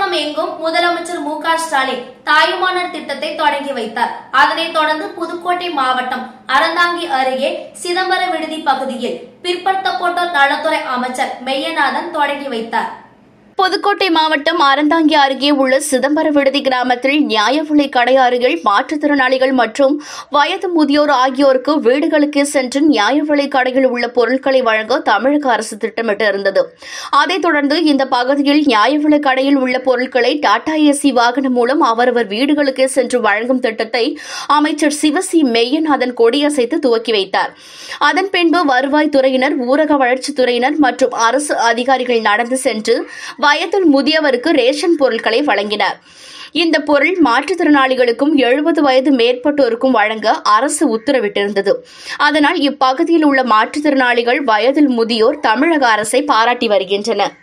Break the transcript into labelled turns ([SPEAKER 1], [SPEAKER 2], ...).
[SPEAKER 1] தமிழகம் எங்கும் முதலமைச்சர் மு.க. ஸ்டாலின் தாயுமானவர் திட்டத்தை தொடங்கி வைத்தார். அதனைத் தொடர்ந்து புதுக்கோட்டை மாவட்டம் அறந்தாங்கி அருகே சிதம்பர விடுதி பகுதியில் பிற்படுத்தப்பட்டோர் நலத்துறை அமைச்சர் மெய்யநாதன் தொடங்கி வைத்தார்.
[SPEAKER 2] புதுக்கோட்டை மாவட்டம் அறந்தாங்கி அருகே உள்ள சிதம்பர விடுதி கிராமத்தில் நியாய விலைக் கடை அருகில் மாற்றுத்திறனாளிகள் மற்றும் வயது முதியோர் ஆகியோருக்கு வீடுகளுக்கே சென்று நியாய விலைக் கடையில் உள்ள பொருட்களை வழங்க தமிழக அரசு திட்டமிட்டிருந்தது. அதைத் தொடர்ந்து இந்த பகுதியில் நியாய விலைக் கடையில் உள்ள பொருட்களை டாடா ஏசி வாகனம் மூலம் அவரவர் வீடுகளுக்கே சென்று வழங்கும் திட்டத்தை அமைச்சர் சிவசி மெய்யநாதன் கொடியசைத்து துவக்கி வைத்தார். அதன் பின்பு வருவாய்த்துறையினர், ஊரக வளர்ச்சித்துறையினர் மற்றும் அரசு அதிகாரிகள் நடந்து சென்று வயதில் முதியவருக்கு ரேஷன் பொருட்களை வழங்கினார். இந்த பொருள் மாற்றுத்திறனாளிகளுக்கும் 70 வயது மேற்பட்டோருக்கும் வழங்க அரசு உத்தரவிட்டிருந்தது. அதனால் இப்பகுதியில் உள்ள மாற்றுத்திறனாளிகள், வயதில் முதியோர் தமிழக அரசை பாராட்டி வருகின்றனர்.